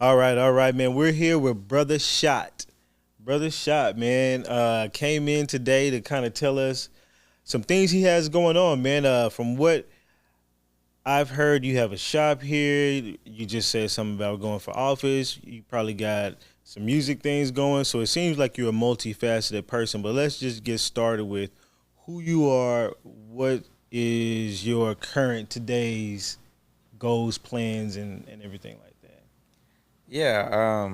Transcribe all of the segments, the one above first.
All right, man. We're here with Brother SHAWT. Brother SHAWT, man, came in today to kind of tell us some things he has going on, man. From what I've heard, you have a shop here. You just said something about going for office. You probably got some music things going. So it seems like you're a multifaceted person. But let's just get started with who you are. What is your current today's goals, plans, and everything like that? Yeah,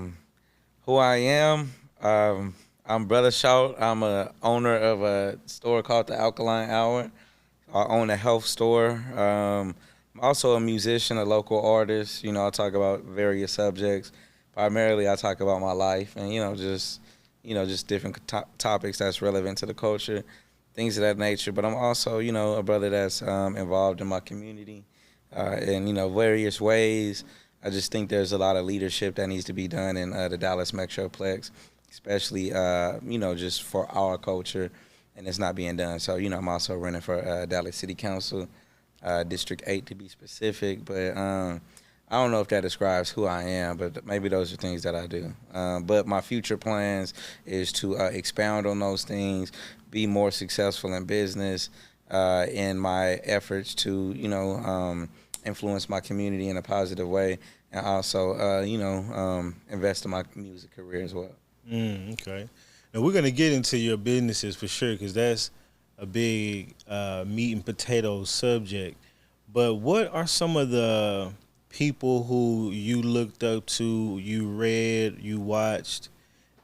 who I am, I'm Brother Shout. I'm a owner of a store called the Alkaline Hour. I own a health store. I'm also a musician, a local artist. I talk about various subjects. Primarily, I talk about my life and just different topics that's relevant to the culture, things of that nature. But I'm also, a brother that's involved in my community in various ways. I just think there's a lot of leadership that needs to be done in the Dallas Metroplex, especially just for our culture, and it's not being done. So I'm also running for Dallas City Council, District 8 to be specific. But I don't know if that describes who I am, but maybe those are things that I do. But my future plans is to expound on those things, be more successful in business, in my efforts to influence my community in a positive way, and also invest in my music career as well. Okay. Now we're gonna get into your businesses for sure because that's a big meat and potatoes subject. But what are some of the people who you looked up to, you read, you watched,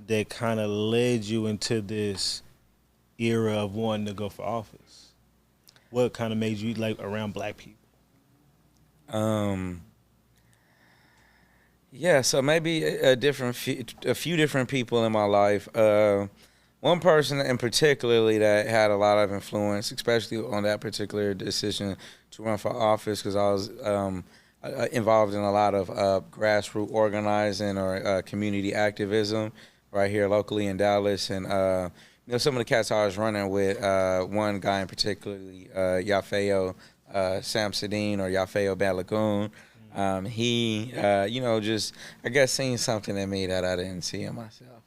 that kind of led you into this era of wanting to go for office? What kind of made you like around black people? Um, yeah, so maybe a few different people in my life. One person in particularly that had a lot of influence, especially on that particular decision to run for office, because I was involved in a lot of grassroots organizing or community activism right here locally in Dallas, and some of the cats I was running with. One guy in particularly, Yafeo Samsadine or Yafeo Balagoon. He, just I guess seen something in me that I didn't see in myself.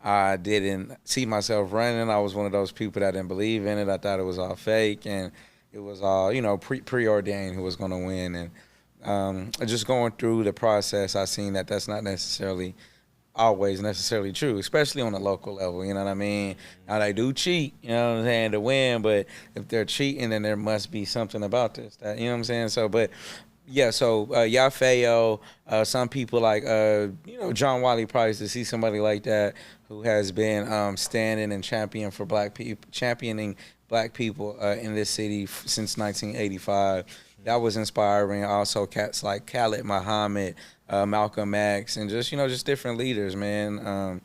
I didn't see myself running. I was one of those people that didn't believe in it. I thought it was all fake and it was all preordained who was going to win. And just going through the process, I seen that that's not necessarily always necessarily true, especially on a local level. You know what I mean? Now they do cheat, you know what I'm saying, to win, but if they're cheating, then there must be something about this. That you know what I'm saying? So, but yeah, so Yafeo, some people like John Wiley Price, to see somebody like that who has been standing and championing black people in this city since 1985. That was inspiring. Also, cats like Khalid Muhammad, Malcolm X, and just different leaders, man,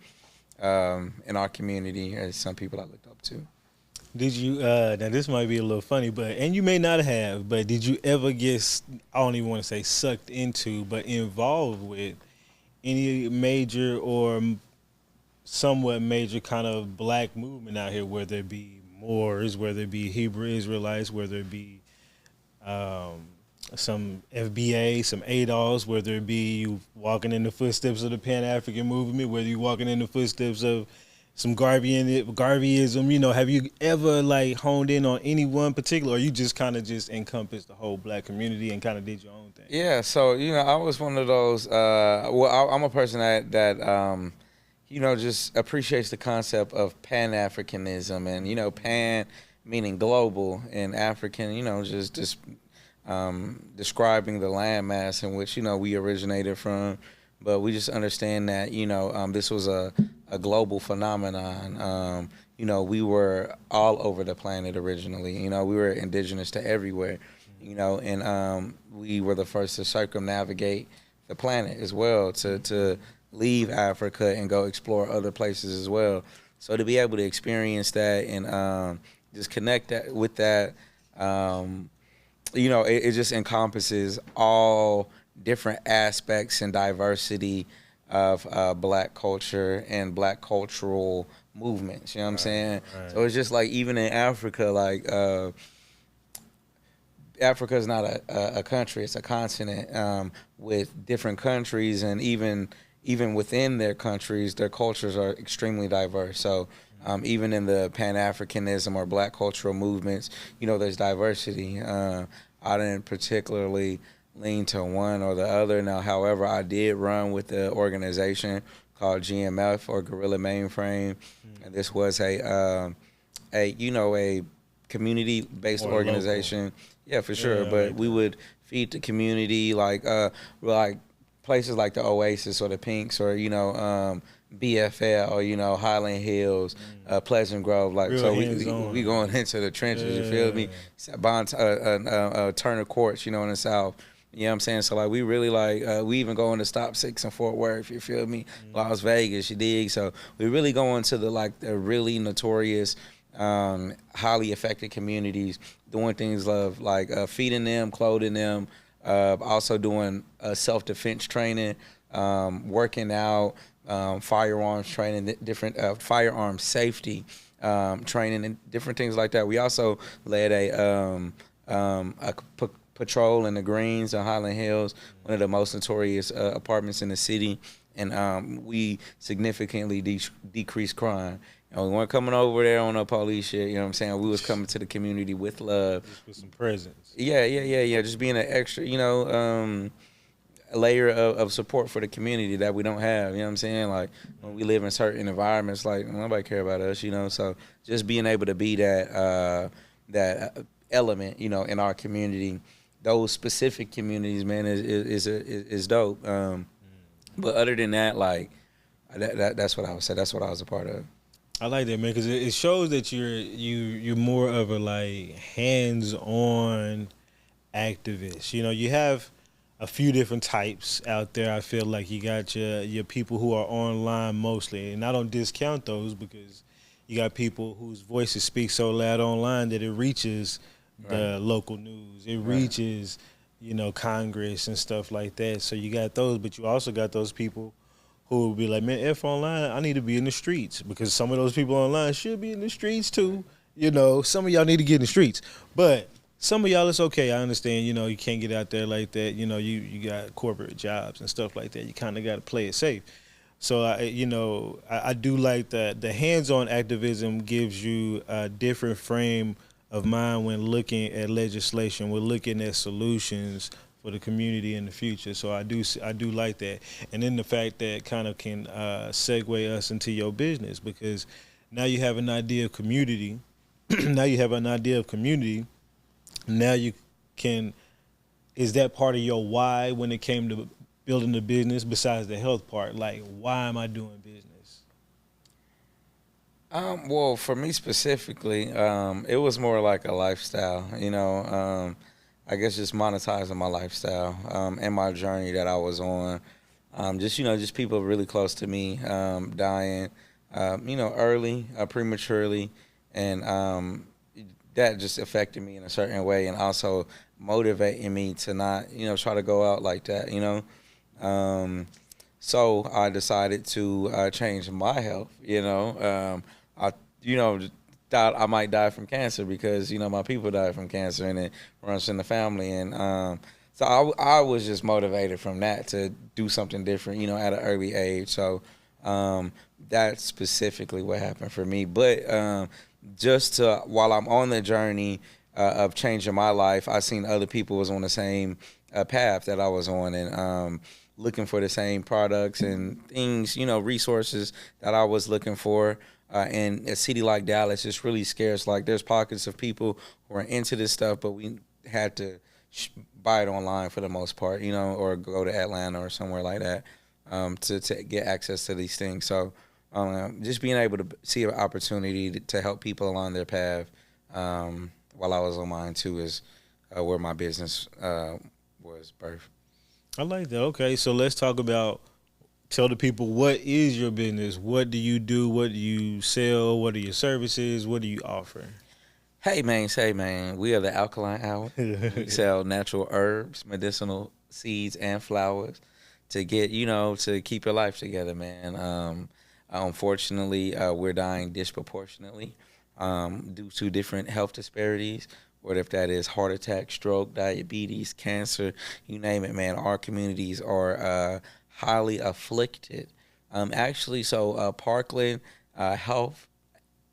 in our community. Some people I looked up to. Did you now this might be a little funny, but and you may not have, but did you ever get I don't even want to say sucked into, but involved with any major or somewhat major kind of black movement out here, whether it be Moors, whether it be Hebrew Israelites, whether it be um, some FBA, some ADOS, whether it be you walking in the footsteps of the Pan African movement, whether you walking in the footsteps of some Garveyism, have you ever like honed in on any one particular, or you just kind of just encompassed the whole black community and kind of did your own thing? Yeah, so I was one of those. I'm a person that just appreciates the concept of Pan Africanism, and Pan meaning global, and African, just describing the landmass in which we originated from. But we just understand that this was a global phenomenon. We were all over the planet originally. We were indigenous to everywhere. And we were the first to circumnavigate the planet as well, to leave Africa and go explore other places as well. So to be able to experience that and just connect that with that, it just encompasses all different aspects and diversity of black culture and black cultural movements. You know what I'm saying? Right. So it's just like even in Africa, like Africa is not a country; it's a continent with different countries, and even within their countries, their cultures are extremely diverse. So. Even in the Pan Africanism or Black cultural movements, there's diversity. I didn't particularly lean to one or the other. Now, however, I did run with the organization called GMF or Guerrilla Mainframe, and this was a community based More organization. local. Yeah, for sure. Yeah, I But like we that. would feed the community like places like the Oasis or the Pinks or BFL or Highland Hills, Pleasant Grove. Like Real so, hands we on. going into the trenches. You feel Yeah. me? Turner Courts, in the South. You know what I'm saying? So like we really we even go into Stop Six in Fort Worth, you feel me? Las Vegas, you dig? So we really go into the really notorious, highly affected communities, doing things like feeding them, clothing them, also doing self defense training, working out, firearms training, different firearm safety training, and different things like that. We also led a patrol in the Greens on Highland Hills, one of the most notorious apartments in the city, and we significantly decreased crime. We weren't coming over there on no police shit. You know what I'm saying? We was coming to the community with love. Just with some presence. Yeah. Just being an extra, layer of support for the community that we don't have. You know what I'm saying? Like when we live in certain environments, like nobody care about us. So just being able to be that element, in our community, those specific communities, man, is dope. But other than that, like that's what I would say. That's what I was a part of. I like that, man, because it shows that you're more of a like hands-on activist. You have a few different types out there. I feel like you got your people who are online mostly, and I don't discount those because you got people whose voices speak so loud online that it reaches Right. the local news. It Right. reaches Congress and stuff like that. So you got those, but you also got those people who will be like, man, if online, I need to be in the streets because some of those people online should be in the streets too. Some of y'all need to get in the streets, but some of y'all, it's okay. I understand. You can't get out there like that. You got corporate jobs and stuff like that. You kind of got to play it safe. So I do like that the hands-on activism gives you a different frame of mind when looking at legislation. We're looking at solutions for the community in the future. So I do like that, and then the fact that kind of can segue us into your business because now you have an idea of community. Now you have an idea of community. Now you can. Is that part of your why when it came to building the business besides the health part? Like, why am I doing business? Well, for me specifically, it was more like a lifestyle. I guess just monetizing my lifestyle and my journey that I was on. Just people really close to me dying, early, prematurely, and that just affected me in a certain way, and also motivating me to not, try to go out like that. So I decided to change my health. I thought I might die from cancer because my people died from cancer and it runs in the family, and so I was just motivated from that to do something different, at an early age. So that's specifically what happened for me. But just while I'm on the journey of changing my life, I seen other people was on the same path that I was on, and looking for the same products and things, resources that I was looking for. In a city like Dallas, it's really scarce. Like there's pockets of people who are into this stuff, but we had to buy it online for the most part, or go to Atlanta or somewhere like that to get access to these things. So just being able to see an opportunity to help people along their path while I was on mine too is where my business was birthed. I like that. Okay, so let's talk about. Tell the people what is your business. What do you do? What do you sell? What are your services? What do you offer? Hey man, we are the Alkaline Hour. We sell natural herbs, medicinal seeds, and flowers to get to keep your life together, man. Unfortunately, we're dying disproportionately due to different health disparities. What if that is heart attack, stroke, diabetes, cancer, you name it, man. Our communities are highly afflicted. Actually, so Parkland Health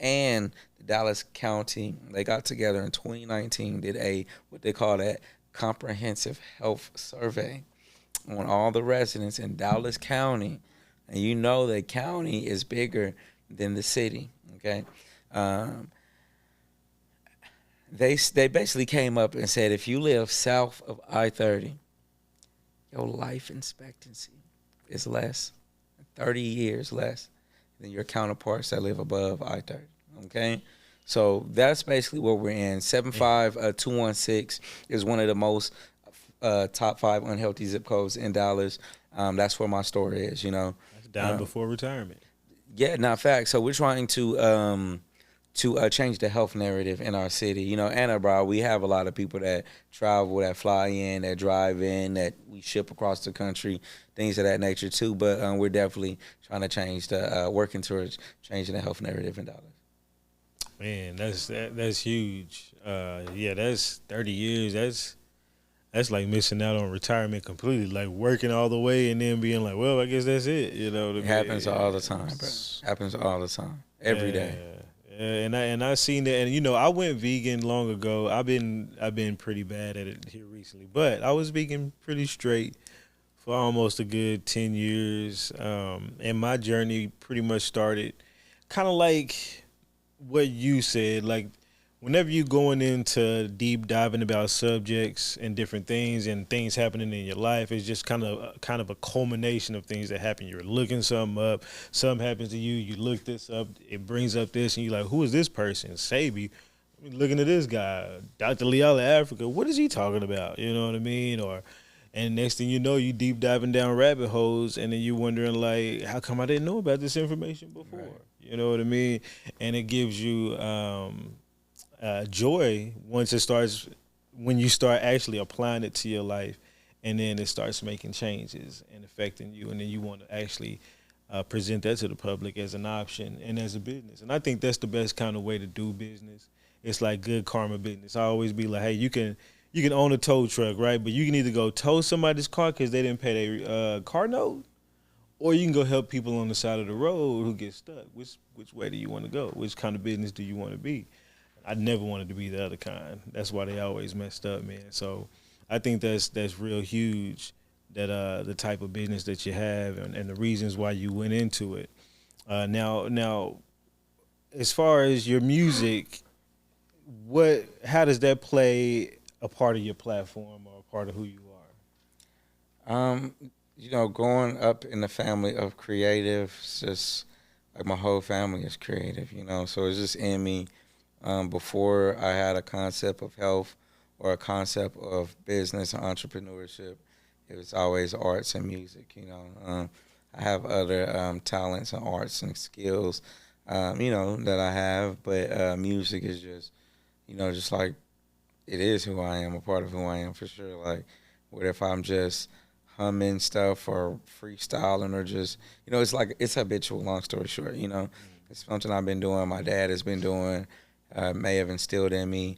and the Dallas County, they got together in 2019, did a what they call that comprehensive health survey on all the residents in Dallas County, and you know the county is bigger than the city. Okay, um, they basically came up and said if you live south of I-30, your life expectancy is less, 30 years less than your counterparts that live above I-30. Okay, so that's basically what we're in. 75216 is one of the most top 5 unhealthy zip codes in Dallas. That's where my store is. You know, That's down before retirement. yeah, not fact. So we're trying to change the health narrative in our city. You know, Anna, bro, we have a lot of people that travel, that fly in, that drive in, that we ship across the country, things of that nature too. But we're definitely trying to change working towards changing the health narrative in Dallas. Man, that's huge. Yeah, that's 30 years. That's like missing out on retirement completely. Like working all the way and then being like, well, I guess that's it. You know what I It mean? happens all the time, bro. Happens all the time, every day. Yeah, and I seen that, and you know, I went vegan long ago. I've been pretty bad at it here recently, but I was vegan pretty straight for almost a good 10 years. And my journey pretty much started kind of like what you said, like whenever you going into deep diving about subjects and different things and things happening in your life, it's just kind of a culmination of things that happen. You're looking something up, something happens to you, you look this up, it brings up this, and you're like, who is this person? Sabi. Looking at this guy, Dr. Leala Africa, what is he talking about? You know what I mean? And next thing you know, you deep diving down rabbit holes, and then you wondering like, how come I didn't know about this information before? Right. You know what I mean? And it gives you joy when you start actually applying it to your life, and then it starts making changes and affecting you, and then you want to actually present that to the public as an option and as a business. And I think that's the best kind of way to do business. It's like good karma business. I always be like, hey, you can own a tow truck, right? But you can either go tow somebody's car because they didn't pay their car note, or you can go help people on the side of the road who get stuck. Which way do you want to go? Which kind of business do you want to be? I never wanted to be the other kind. That's why they always messed up, man. So I think that's real huge, that the type of business that you have and the reasons why you went into it. Now, as far as your music, how does that play a part of your platform or a part of who you are? Growing up in the family of creatives, just like my whole family is creative, so it's just in me. Before I had a concept of health or a concept of business and entrepreneurship, it was always arts and music. I have other talents and arts and skills, that I have, but music is just like it is who I am, a part of who I am for sure. Like, what if I'm just humming stuff or freestyling or just, it's habitual, long story short, It's something I've been doing, my dad has been doing, may have instilled in me.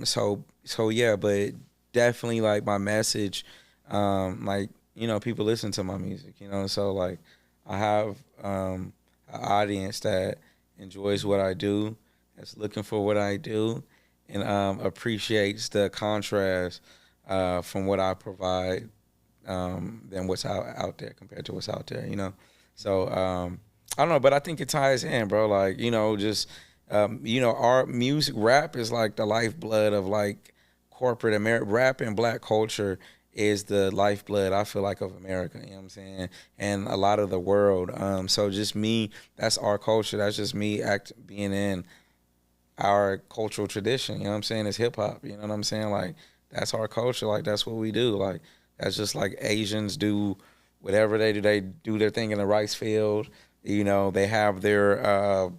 So yeah, but definitely like my message, people listen to my music, so like I have an audience that enjoys what I do, that's looking for what I do, and appreciates the contrast from what I provide than what's out there compared to what's out there, So I don't know, but I think it ties in, bro. Like, just our music, rap is like the lifeblood of like corporate America. Rap and black culture is the lifeblood, I feel like, of America, you know what I'm saying? And a lot of the world. So just me, that's our culture. That's just me being in our cultural tradition, you know what I'm saying? It's hip hop, you know what I'm saying? Like, that's our culture. Like, that's what we do. Like, that's just like Asians do whatever they do. They do their thing in the rice field. They have their,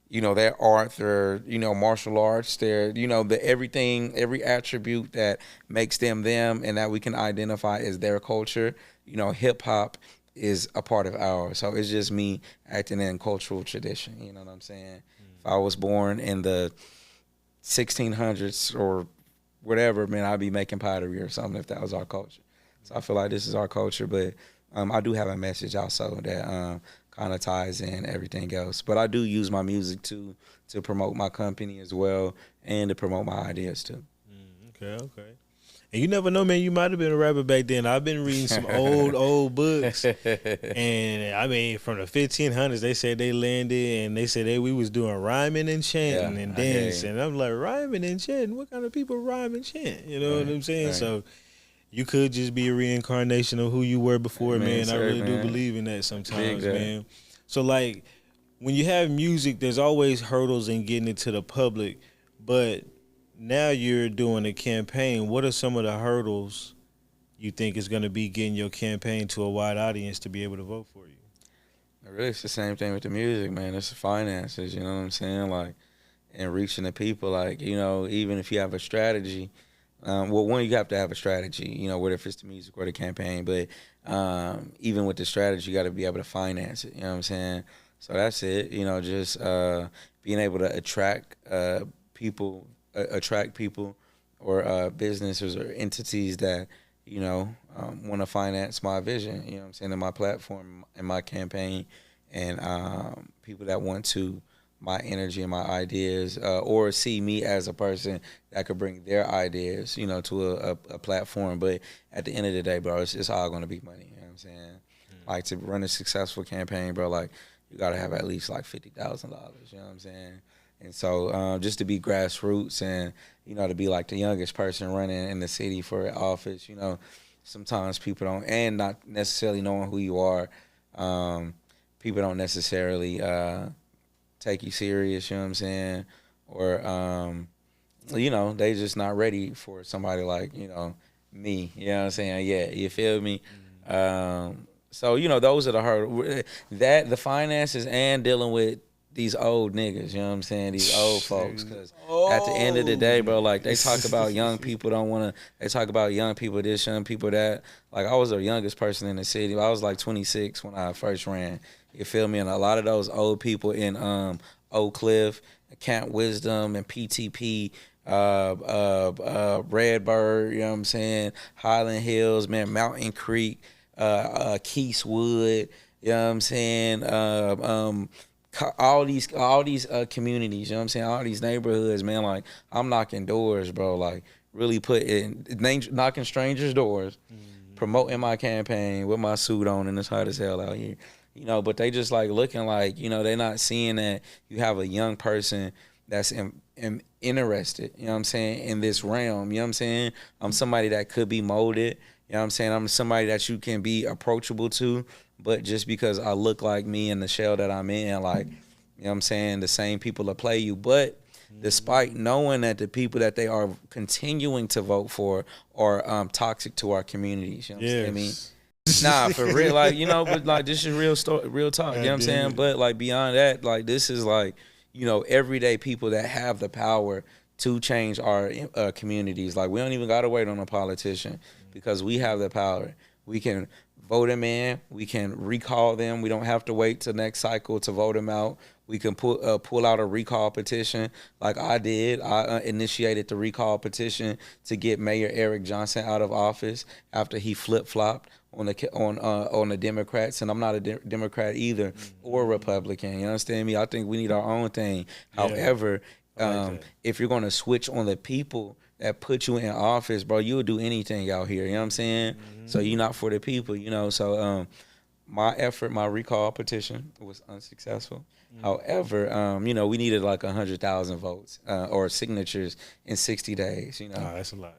their art, their, martial arts, their, everything, every attribute that makes them them and that we can identify as their culture. Hip hop is a part of ours. So it's just me acting in cultural tradition. You know what I'm saying? If I was born in the 1600s or whatever, man, I'd be making pottery or something if that was our culture. So I feel like this is our culture, but I do have a message also that kind of ties in everything else. But I do use my music to promote my company as well and to promote my ideas too. Okay, okay. And you never know, man. You might have been a rapper back then. I've been reading some old books, and I mean, from the 1500s, they said they landed, and they said we was doing rhyming and chanting Yeah, and I hear you. dancing. I'm like, rhyming and chanting? What kind of people rhyme and chant? You know what Right, I'm saying? right. So you could just be a reincarnation of who you were before, Man, man. I sir, really do man. believe in that Big sometimes, that. man. So like, when you have music, there's always hurdles in getting it to the public, but now you're doing a campaign. What are some of the hurdles you think is going to be getting your campaign to a wide audience to be able to vote for you? Really, it's the same thing with the music, man. It's the finances, you know what I'm saying? Like, and reaching the people, like, even if you have a strategy, well, one, you have to have a strategy, whether if it's the music or the campaign, but even with the strategy, you got to be able to finance it, you know what I'm saying? So that's it, just being able to people, attract people or businesses or entities that, want to finance my vision, you know what I'm saying, in my platform, in my campaign, and people that want to my energy and my ideas, or see me as a person that could bring their ideas, to a platform. But at the end of the day, bro, it's all going to be money. You know what I'm saying? Like, to run a successful campaign, bro, like, you got to have at least like $50,000. You know what I'm saying? And so just to be grassroots and, to be like the youngest person running in the city for office, sometimes people don't, and not necessarily knowing who you are, people don't necessarily take you serious, you know what I'm saying? Or, they just not ready for somebody like, me, you know what I'm saying? Yeah, you feel me? So, those are the hurdles. That, the finances, and dealing with these old niggas, you know what I'm saying? These old folks. Because at the end of the day, bro, like, they talk about young people they talk about young people this, young people that. Like, I was the youngest person in the city. I was like 26 when I first ran. You feel me? And a lot of those old people in Oak Cliff, Camp Wisdom, and PTP, Redbird, you know what I'm saying? Highland Hills, man, Mountain Creek, Keithwood, you know what I'm saying? All these communities, you know what I'm saying? All these neighborhoods, man. Like, I'm knocking doors, bro. Like, really knocking strangers' doors, promoting my campaign with my suit on, and it's hot as hell out here. But they just like looking like, they're not seeing that you have a young person that's interested, you know what I'm saying, in this realm, you know what I'm saying? I'm somebody that could be molded, you know what I'm saying? I'm somebody that you can be approachable to, but just because I look like me in the shell that I'm in, like, you know what I'm saying, the same people that play you. But despite knowing that the people that they are continuing to vote for are toxic to our communities, you know what I'm saying? I mean, Yes. nah, for real, like, but like, this is real story, real talk. You know what God I'm damn saying? it. But like, beyond that, like, this is like, everyday people that have the power to change our communities. Like, we don't even gotta wait on a politician because we have the power. We can vote them in. We can recall them. We don't have to wait till next cycle to vote them out. We can pull out a recall petition like I did. I initiated the recall petition to get Mayor Eric Johnson out of office after he flip flopped on the Democrats, and I'm not a Democrat either or Republican. You understand me? I think we need our own thing. Yeah, However, I like that. if you're gonna switch on the people that put you in office, bro, you'll do anything out here. You know what I'm saying? So you're not for the people. So my recall petition was unsuccessful. However, we needed like 100,000 votes or signatures in 60 days. Oh, that's a lot.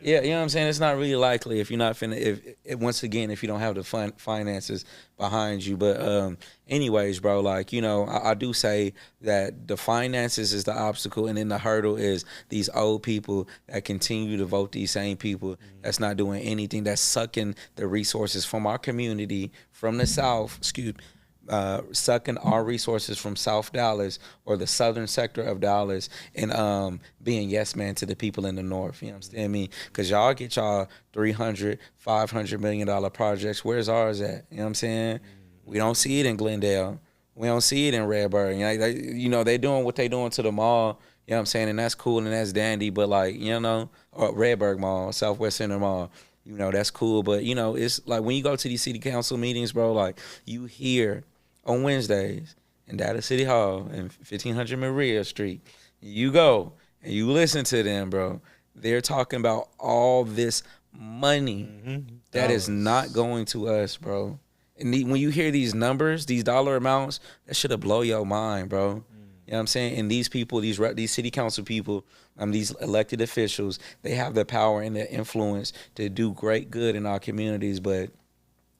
Yeah, you know what I'm saying? It's not really likely if you're not finna, once again, if you don't have the finances behind you. But anyways, bro, like, I do say that the finances is the obstacle, and then the hurdle is these old people that continue to vote these same people that's not doing anything, that's sucking the resources from our community, from the South, sucking our resources from South Dallas or the southern sector of Dallas, and being yes man to the people in the north. You know what I'm saying? I mean, because y'all get y'all 300, $500 million projects. Where's ours at? You know what I'm saying? We don't see it in Glendale. We don't see it in Redbird. They doing what they doing to the mall. You know what I'm saying? And that's cool and that's dandy, but like, you know, or Redberg Mall, Southwest Center Mall, you know, that's cool. But, you know, it's like when you go to these city council meetings, bro, like you hear on Wednesdays in Dallas City Hall and 1500 Maria Street, you go and you listen to them, bro. They're talking about all this money that is not going to us, bro. And when you hear these numbers, these dollar amounts, that should have blow your mind, bro. You know what I'm saying? And these people, these city council people, these elected officials, they have the power and the influence to do great good in our communities. But,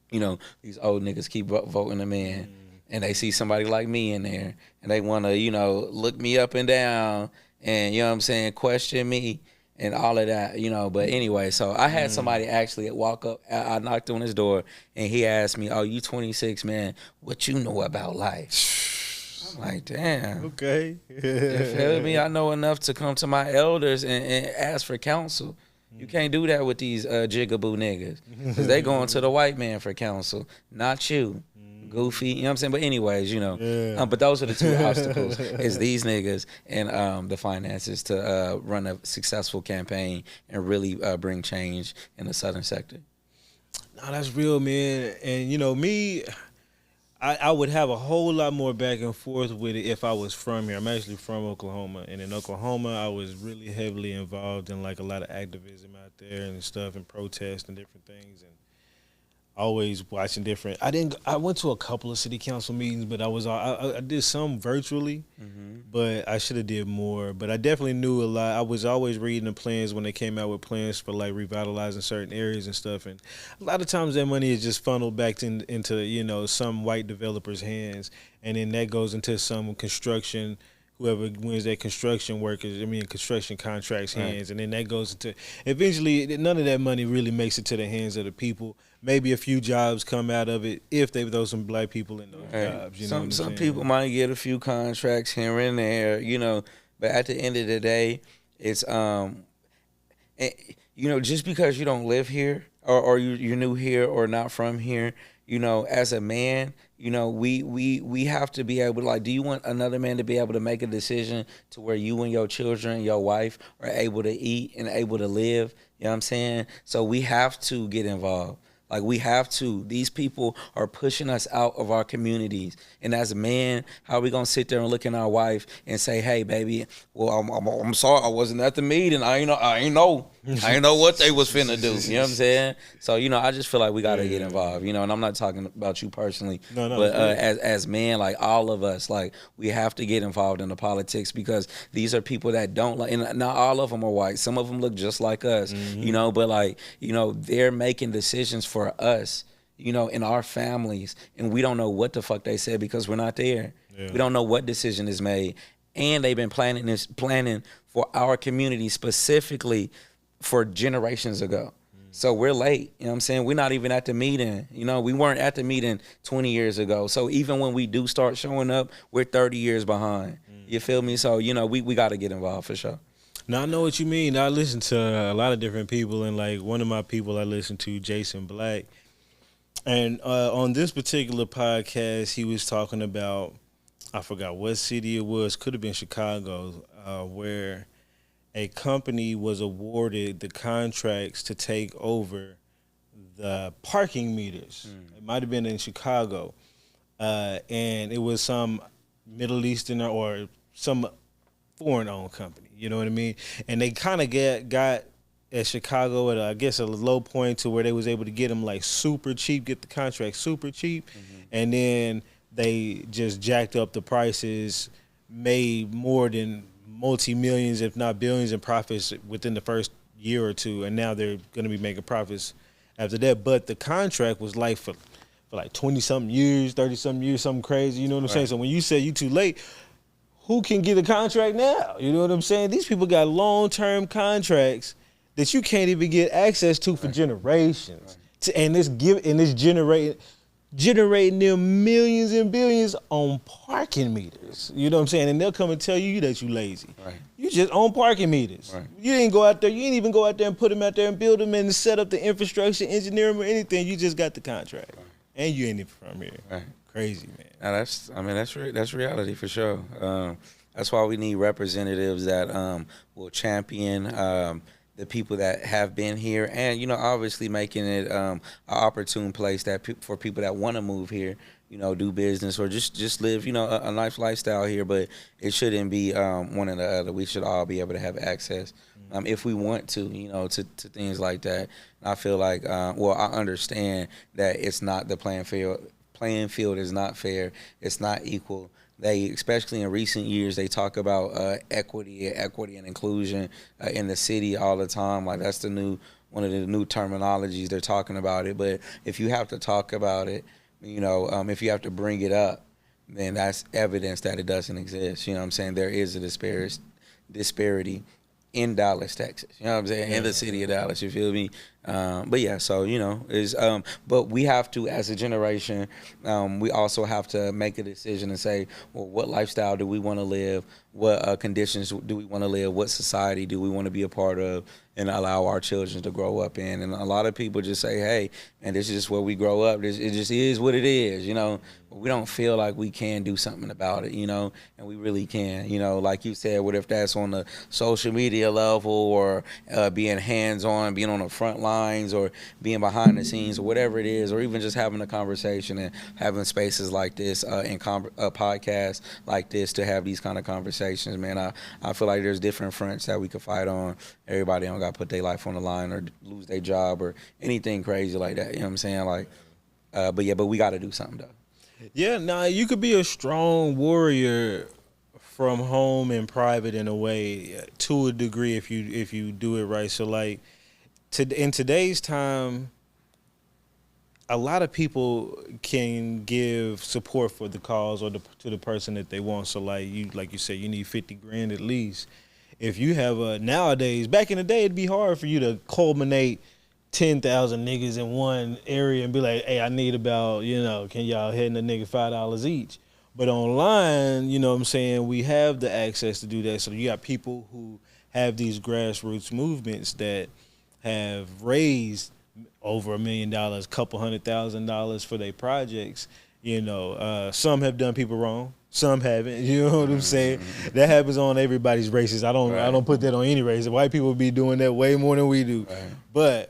you know, these old niggas keep voting them in. And they see somebody like me in there. And they want to, you know, look me up and down and, you know what I'm saying, question me and all of that, you know. But anyway, so I had somebody actually walk up. I knocked on his door, and he asked me, "Oh, you 26, man. What you know about life?" I'm like, damn. Okay. You feel me? I know enough to come to my elders and ask for counsel. You can't do that with these jigaboo niggas. Because they going to the white man for counsel, not you. Goofy, you know what I'm saying? But anyways, you know, but those are the two obstacles, is these niggas and the finances to run a successful campaign and really bring change in the southern sector. No, that's real, man. And, you know, me, I would have a whole lot more back and forth with it if I was from here. I'm actually from Oklahoma. And in Oklahoma, I was really heavily involved in, like, a lot of activism out there and stuff and protests and different things. And always watching different. I went to a couple of city council meetings, but I did some virtually, but I should have did more. But I definitely knew a lot. I was always reading the plans when they came out with plans for like revitalizing certain areas and stuff. And a lot of times that money is just funneled back into, you know, some white developers' hands, and then that goes into some construction. Whoever wins that construction construction contracts hands, and then that goes into, eventually none of that money really makes it to the hands of the people. Maybe a few jobs come out of it if they throw some black people in those jobs. You know some people might get a few contracts here and there, you know, but at the end of the day, it's you know, just because you don't live here or you're new here or not from here, you know, as a man, you know, we have to be able to, like, do you want another man to be able to make a decision to where you and your children, your wife are able to eat and able to live? You know what I'm saying? So we have to get involved. Like, we have to. These people are pushing us out of our communities. And as a man, how are we going to sit there and look at our wife and say, hey, baby, well, I'm sorry, I wasn't at the meeting. I ain't know what they was finna do. You know what I'm saying? So, you know, I just feel like we got to get involved, you know, and I'm not talking about you personally. But as men, like, all of us, like, we have to get involved in the politics, because these are people that don't like, and not all of them are white. Some of them look just like us, you know, but, like, you know, they're making decisions for us, you know, in our families, and we don't know what the fuck they said because we're not there. We don't know what decision is made, and they've been planning for our community specifically for generations ago. So we're late, you know what I'm saying? We're not even at the meeting. You know, we weren't at the meeting 20 years ago. So even when we do start showing up, we're 30 years behind. You feel me? So, you know, we got to get involved for sure. Now, I know what you mean. I listen to a lot of different people, and like one of my people I listen to, Jason Black, and on this particular podcast, he was talking about, I forgot what city it was, could have been Chicago, where a company was awarded the contracts to take over the parking meters. It might have been in Chicago, and it was some Middle Eastern or some foreign-owned company, you know what I mean? And they kind of got at Chicago at, I guess, a low point to where they was able to get them like super cheap, get the contract super cheap, and then they just jacked up the prices, made more than multi-millions, if not billions, in profits within the first year or two, and now they're going to be making profits after that. But the contract was like for like 20-something years, 30-something years, something crazy, you know what I'm saying? So when you say you too late, who can get a contract now? You know what I'm saying? These people got long-term contracts that you can't even get access to for generations. And it's generating them millions and billions on parking meters. You know what I'm saying? And they'll come and tell you that you lazy. You just own parking meters. You didn't go out there. You didn't even go out there and put them out there and build them and set up the infrastructure, engineer them or anything. You just got the contract. And you ain't even from here. Crazy, man. Now that's reality for sure. That's why we need representatives that will champion the people that have been here, and obviously making it an opportune place that for people that want to move here, do business or just live, a nice lifestyle here. But it shouldn't be one or the other. We should all be able to have access, if we want to, to things like that. And I feel like, well, I understand that it's not the playing field. Playing field is not fair. It's not equal. They, especially in recent years, they talk about equity and inclusion in the city all the time. Like that's one of the new terminologies they're talking about it. But if you have to talk about it, if you have to bring it up, then that's evidence that it doesn't exist. You know what I'm saying? There is a disparity in Dallas, Texas. You know what I'm saying? In the city of Dallas, you feel me? But yeah, so is but we have to, as a generation, we also have to make a decision and say, well, what lifestyle do we want to live? What conditions do we want to live? What society do we want to be a part of and allow our children to grow up in? And a lot of people just say, hey, man, this is just where we grow up. It just is what it is, But we don't feel like we can do something about it, and we really can. Like you said, what if that's on the social media level or being hands-on, being on the front lines or being behind the scenes or whatever it is, or even just having a conversation and having spaces like this and podcasts like this to have these kind of conversations, man. I feel like there's different fronts that we could fight on. Everybody don't got to put their life on the line or lose their job or anything crazy like that. You know what I'm saying? Like, but we got to do something though. Yeah, nah, you could be a strong warrior from home and private in a way, to a degree, if you do it right. So like, in today's time, a lot of people can give support for the cause or to the person that they want. So like you said, you need 50 grand at least. If you have nowadays, back in the day, it'd be hard for you to culminate 10,000 niggas in one area and be like, hey, I need about, can y'all hand a nigga $5 each? But online, you know what I'm saying, we have the access to do that. So you got people who have these grassroots movements that have raised over $1 million, couple $100,000 for their projects. Some have done people wrong, some haven't. You know what I'm saying? That happens on everybody's races. I don't put that on any race. White people be doing that way more than we do. Right. But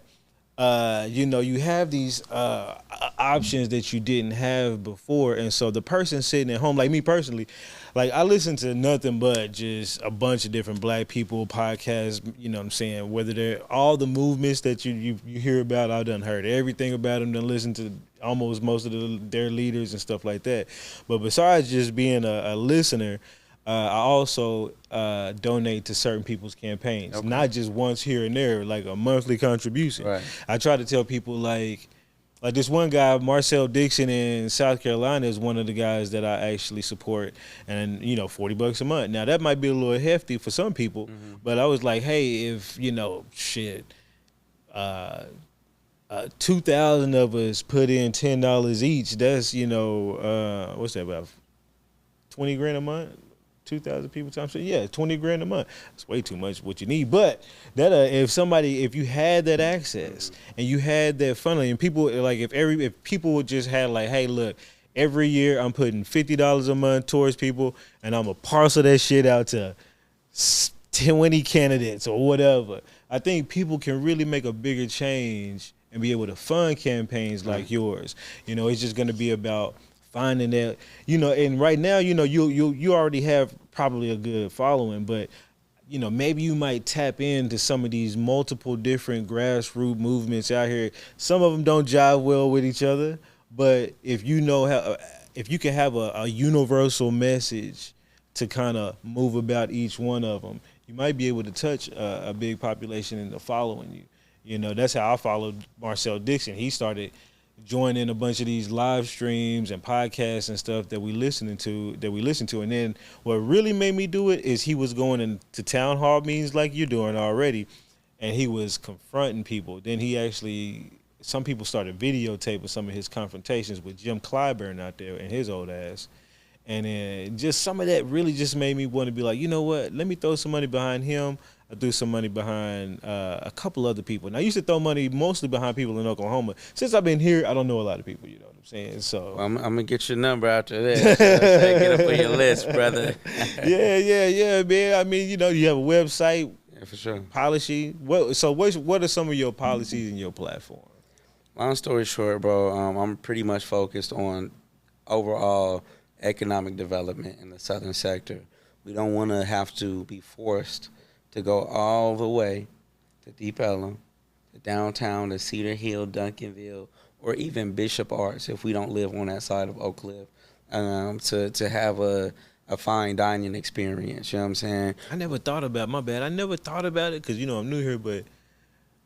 you have these options that you didn't have before. And so the person sitting at home, like me personally, like I listen to nothing but just a bunch of different black people podcasts, you know what I'm saying, whether they're all the movements that you hear about, I've done heard everything about them, done listened to almost most of their leaders and stuff like that. But besides just being a listener, I also donate to certain people's campaigns, not just once here and there, like a monthly contribution. Right. I try to tell people like this one guy, Marcel Dixon in South Carolina, is one of the guys that I actually support, and $40 a month. Now that might be a little hefty for some people, but I was like, hey, if 2,000 of us put in $10 each, that's what's that, about 20 grand a month? 2,000 people times, so yeah, 20 grand a month. That's way too much what you need. But that if you had that access and you had that funding, and people like if people would just had like, hey, look, every year I'm putting $50 a month towards people, and I'm gonna parcel that shit out to 20 candidates or whatever. I think people can really make a bigger change and be able to fund campaigns like yours. It's just gonna be about finding that, and right now, you already have probably a good following, but maybe you might tap into some of these multiple different grassroots movements out here. Some of them don't jive well with each other, but if you can have a universal message to kind of move about each one of them, you might be able to touch a big population into following you. That's how I followed Marcel Dixon. He started joining a bunch of these live streams and podcasts and stuff that we listen to. And then what really made me do it is he was going into town hall meetings like you're doing already, and he was confronting people. Then some people started videotaping some of his confrontations with Jim Clyburn out there and his old ass. And then just some of that really just made me want to be like, you know what? Let me throw some money behind him. I threw some money behind a couple other people. And I used to throw money mostly behind people in Oklahoma. Since I've been here, I don't know a lot of people. You know what I'm saying? So Well, I'm gonna get your number after this. So say get up on your list, brother. yeah, man. I mean, you know, you have a website, Yeah, for sure. policy. What are some of your policies in your platform? Long story short, bro, I'm pretty much focused on overall economic development in the southern sector. We don't want to have to be forced to go all the way to Deep Ellum, to downtown, to Cedar Hill, Duncanville, or even Bishop Arts if we don't live on that side of Oak Cliff, to have a fine dining experience. You know what I'm saying? I never thought about my bad. I never thought about it because you know I'm new here, but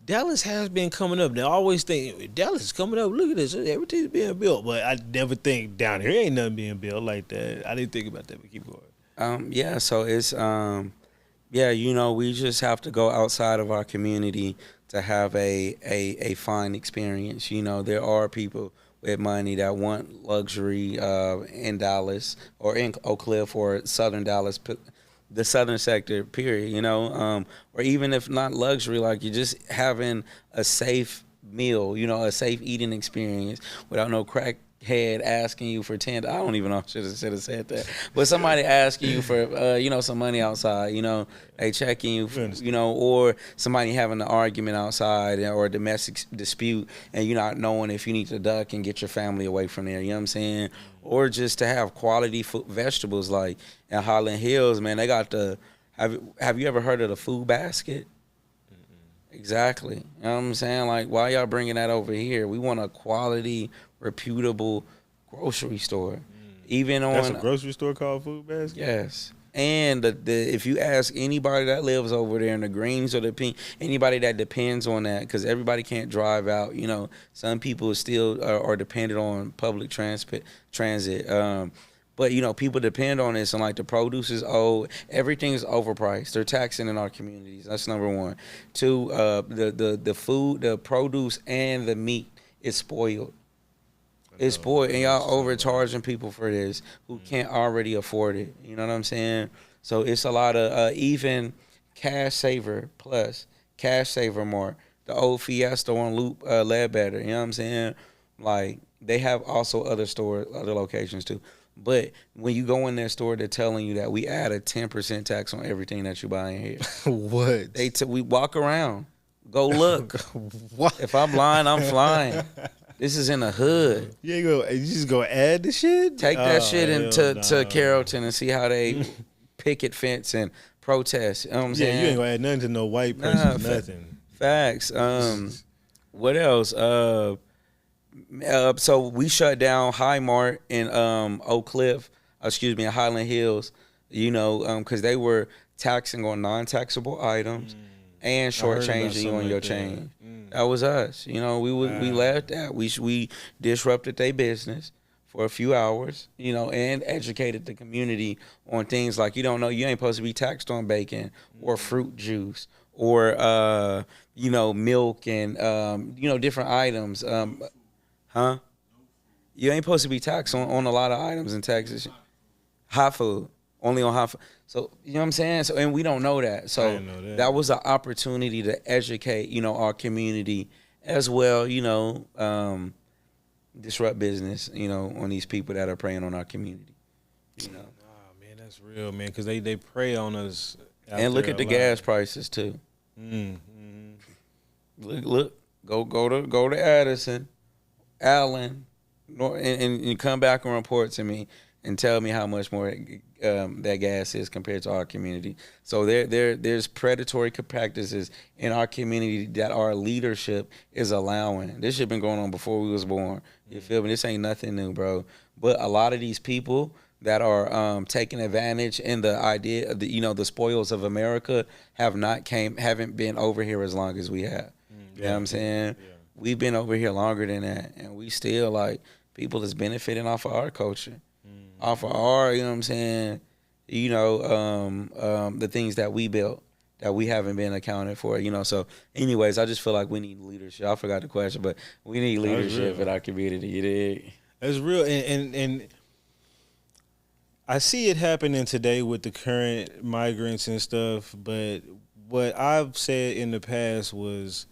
Dallas has been coming up. They always think Dallas is coming up. Look at this, everything's being built. But I never think down here ain't nothing being built like that. I didn't think about that. But keep going. Yeah. So it's yeah. You know, we just have to go outside of our community to have a fine experience. You know, there are people with money that want luxury in Dallas or in Oak Cliff or Southern Dallas, the southern sector, period, you know, or even if not luxury, like you're just having a safe meal, you know, a safe eating experience without no crackhead asking you for 10. I don't even know. Should have said that. But somebody asking you for, you know, some money outside, you know, they checking you, you know, or somebody having an argument outside or a domestic dispute and you're not knowing if you need to duck and get your family away from there. You know what I'm saying? Or just to have quality vegetables like in Highland Hills, man. They got the have you ever heard of the food basket? Exactly. You know what I'm saying? Like, why y'all bringing that over here? We want a quality, reputable grocery store. Even on That's a grocery store called Food Basket? Yes. And if you ask anybody that lives over there in the greens or the pink, anybody that depends on that, because everybody can't drive out. You know, some people still are dependent on public transit. But, you know, people depend on this, and, like, the produce is old. Everything is overpriced. They're taxing in our communities. That's number one. Two, the food, the produce, and the meat is spoiled. It's spoiled, and y'all overcharging people for this who can't already afford it. You know what I'm saying? So it's a lot of even Cash Saver Plus, Cash Saver more. The old Fiesta on Loop Ledbetter. You know what I'm saying? Like, they have also other locations too. But when you go in their store, they're telling you that we add a 10% tax on everything that you buy in here. What? We walk around. Go look. What? If I'm blind, I'm flying. This is in the hood. You just go add the shit? Take that shit to Carrollton and see how they picket fence and protest. You know what I'm saying? You ain't gonna add nothing to no white person, nothing. Facts. What else? So we shut down Highmart in Oak Cliff, in Highland Hills, you know, because they were taxing on non-taxable items and shortchanging you on your change. That was us. You know, we left that. We disrupted their business for a few hours, you know, and educated the community on things like you ain't supposed to be taxed on bacon or fruit juice or, you know, milk and, you know, different items. Huh? You ain't supposed to be taxed on a lot of items in Texas. Hot food. Only on hot food. So, you know what I'm saying? So, and we don't know that. So that was an opportunity to educate, you know, our community as well, you know, disrupt business, you know, on these people that are preying on our community. You know. Oh, man, that's real, man, because they prey on us. And look at the gas prices too. Look, go to Addison, Allen, and you come back and report to me and tell me how much more that gas is compared to our community. So there's predatory practices in our community that our leadership is allowing. This shit been going on before we was born. You feel me? This ain't nothing new, bro. But a lot of these people that are taking advantage in the idea of the spoils of America haven't been over here as long as we have. You know what I'm saying? Yeah. We've been over here longer than that, and we still like people is benefiting off of our culture. Off of our, you know what I'm saying, you know, the things that we built that we haven't been accounted for, you know. So anyways, I just feel like we need leadership. I forgot the question, but we need leadership in our community. You dig? That's real. And I see it happening today with the current migrants and stuff, but what I've said in the past was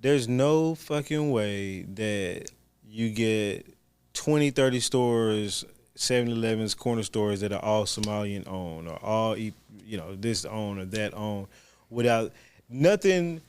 there's no fucking way that you get 20, 30 stores, 7-Elevens, corner stores that are all Somalian owned or all, this owned or that owned without nothing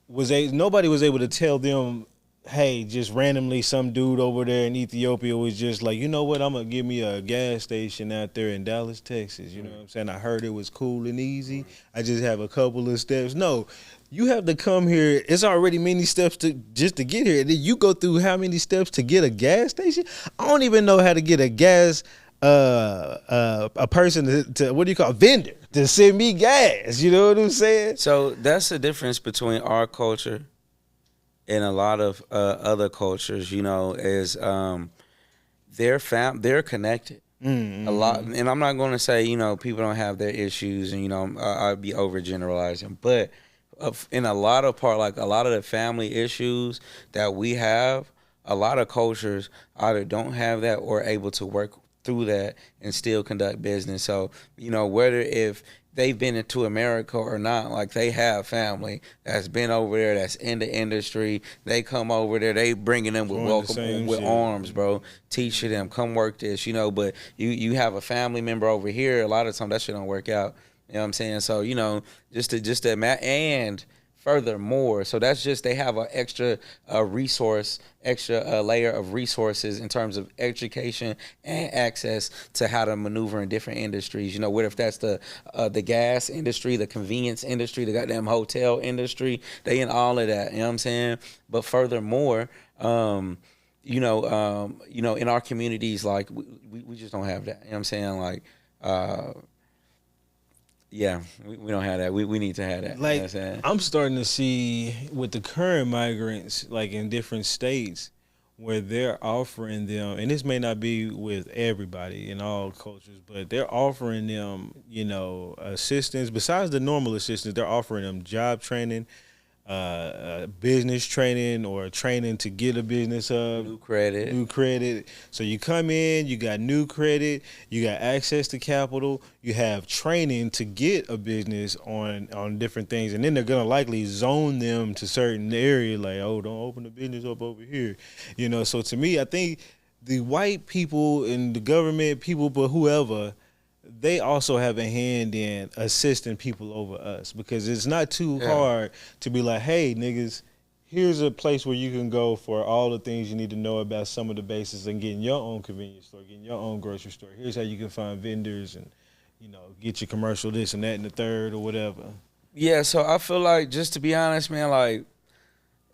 nobody was able to tell them, hey, just randomly some dude over there in Ethiopia was just like, you know what, I'm gonna give me a gas station out there in Dallas, Texas. You know what I'm saying? I heard it was cool and easy. I just have a couple of steps. No, you have to come here. It's already many steps to just to get here. And then you go through how many steps to get a gas station? I don't even know how to get a gas a person to what do you call vendor to send me gas. You know what I'm saying? So that's the difference between our culture and a lot of other cultures. Is they're connected. A lot, and I'm not going to say people don't have their issues, and I'd be overgeneralizing, but in a lot of like a lot of the family issues that we have, a lot of cultures either don't have that or able to work through that and still conduct business. So, whether if they've been into America or not, like they have family that's been over there, that's in the industry. They come over there, they bringing them with with arms, bro. Teaching them, come work this, but you have a family member over here, a lot of times that shit don't work out. You know what I'm saying? So, just to and furthermore, so that's just they have an extra layer of resources in terms of education and access to how to maneuver in different industries. What if that's the gas industry, the convenience industry, the goddamn hotel industry? They in all of that. You know what I'm saying? But furthermore, in our communities, like we just don't have that. You know what I'm saying? Like. Yeah, we don't have that. We need to have that. Like, you know what I'm saying? I'm starting to see with the current migrants, like in different states, where they're offering them, and this may not be with everybody in all cultures, but they're offering them, assistance. Besides the normal assistance, they're offering them job training, business training, or training to get a business up. New credit. So you come in, you got new credit, you got access to capital, you have training to get a business on different things, and then they're gonna likely zone them to certain area, like, oh, don't open the business up over here. So to me, I think the white people and the government people, but whoever, they also have a hand in assisting people over us, because it's not too hard to be like, hey, niggas, here's a place where you can go for all the things you need to know about some of the basics and getting your own convenience store, getting your own grocery store. Here's how you can find vendors and, get your commercial this and that and the third or whatever. Yeah, so I feel like, just to be honest, man, like,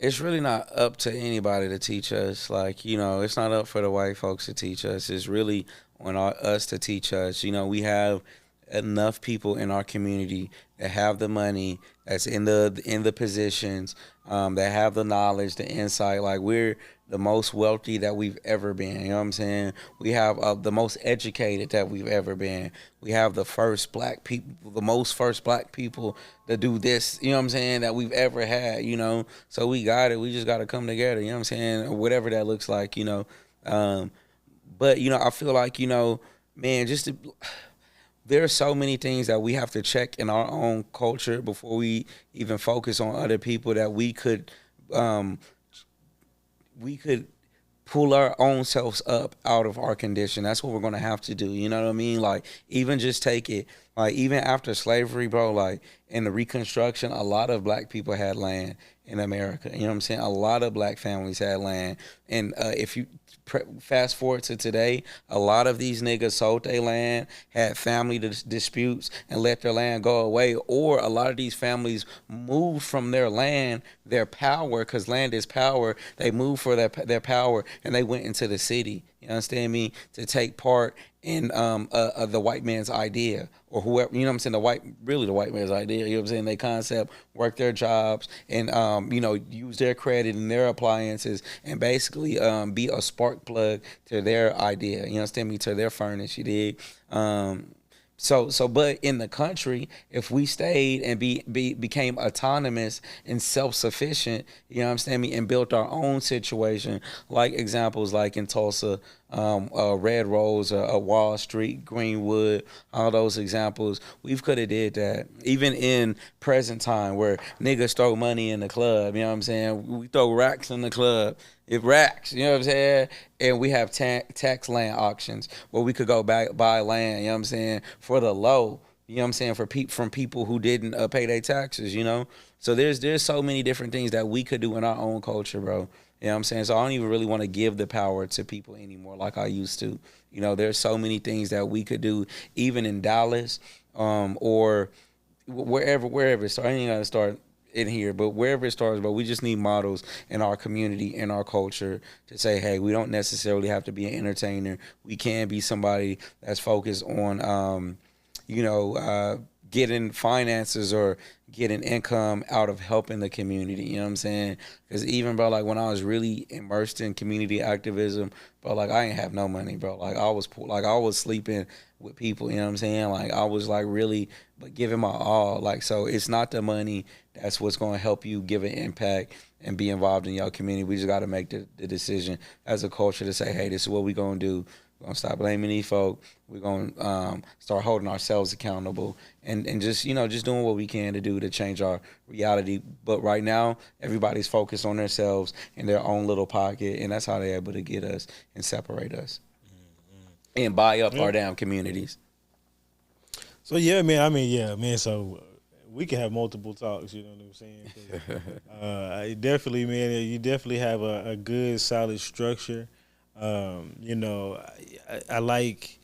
it's really not up to anybody to teach us. Like, it's not up for the white folks to teach us. It's really on us to teach us. We have enough people in our community that have the money, that's in the positions, that have the knowledge, the insight. Like, we're the most wealthy that we've ever been. You know what I'm saying? We have the most educated that we've ever been. We have the most first black people to do this, you know what I'm saying, that we've ever had, So we got it. We just got to come together, you know what I'm saying? Or whatever that looks like, But, I feel like, man, there are so many things that we have to check in our own culture before we even focus on other people, that we could pull our own selves up out of our condition. That's what we're going to have to do. You know what I mean? Like, even just take it, like, even after slavery, bro, like, in the Reconstruction, a lot of black people had land in America. You know what I'm saying? A lot of black families had land. And if you fast forward to today, a lot of these niggas sold their land, had family disputes, and let their land go away. Or a lot of these families moved from their land, their power, because land is power. They moved for their power, and they went into the city. You understand me? To take part in the white man's idea, or whoever, you know what I'm saying, the white man's idea, you know what I'm saying, their concept, work their jobs, and use their credit and their appliances, and basically be a spark plug to their idea, you understand me, to their furnace, you dig? But in the country, if we stayed and became autonomous and self-sufficient, you know what I'm saying, and built our own situation, like examples like in Tulsa, Red Rose, Wall Street, Greenwood, all those examples. We could have did that. Even in present time where niggas throw money in the club, you know what I'm saying? We throw racks in the club. It racks, you know what I'm saying? And we have tax land auctions where we could go back buy land, you know what I'm saying, for the low. You know what I'm saying? From people who didn't pay their taxes, you know? So there's so many different things that we could do in our own culture, bro. You know what I'm saying? So I don't even really want to give the power to people anymore like I used to. You know, there's so many things that we could do even in Dallas, or wherever it starts. I ain't gonna start in here, but wherever it starts, but we just need models in our community, in our culture to say, hey, we don't necessarily have to be an entertainer. We can be somebody that's focused on getting finances or getting income out of helping the community. You know what I'm saying? Because even, bro, like when I was really immersed in community activism, bro, like I ain't have no money, bro. Like I was sleeping with people. You know what I'm saying? Like I was like really, but giving my all. Like so, it's not the money that's what's going to help you give an impact and be involved in your community. We just got to make the decision as a culture to say, hey, this is what we gonna do. We're gonna stop blaming these folk. We're gonna start holding ourselves accountable and just just doing what we can to do to change our reality. But right now, everybody's focused on themselves in their own little pocket, and that's how they're able to get us and separate us and buy up our damn communities. So yeah, man. I mean, yeah, man. So we can have multiple talks. You know what I'm saying? 'Cause, definitely, man. You definitely have a good, solid structure. I like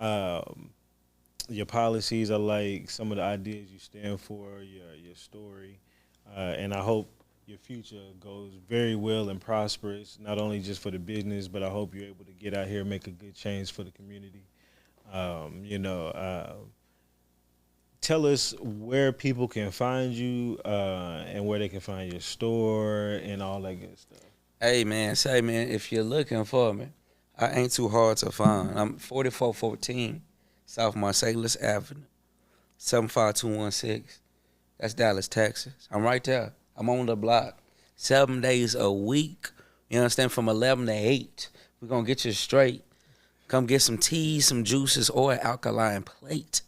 your policies. I like some of the ideas you stand for, your story, and I hope your future goes very well and prosperous. Not only just for the business, but I hope you're able to get out here and make a good change for the community. Um, you know, uh, Tell us where people can find you and where they can find your store and all that good stuff. Hey man, say man, if you're looking for me, I ain't too hard to find. I'm 4414 South Marsalis Avenue, 75216. That's Dallas, Texas. I'm right there. I'm on the block, 7 days a week. You understand? From 11 to 8. We're gonna get you straight. Come get some teas, some juices, or an alkaline plate.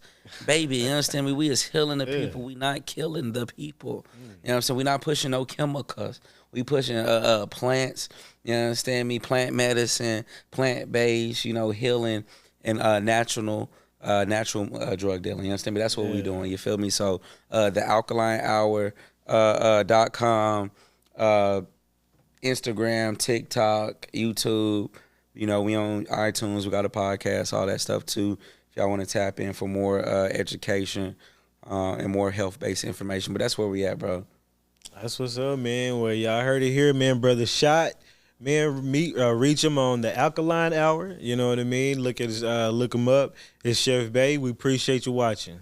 Baby, you understand me? We is healing the Yeah. people. We not killing the people. You know what I'm saying? We not pushing no chemicals. We pushing plants. You understand me? Plant medicine, plant based. Healing and natural drug dealing. You understand me? That's what we doing. You feel me? So the Alkaline Hour .com, Instagram, TikTok, YouTube. We on iTunes. We got a podcast, all that stuff too. If y'all want to tap in for more education and more health-based information. But that's where we at, bro. That's what's up, man. Well, y'all heard it here, man. Brother Shot, man. Reach him on the Alkaline Hour. You know what I mean. Look him up. It's Chef Bay. We appreciate you watching.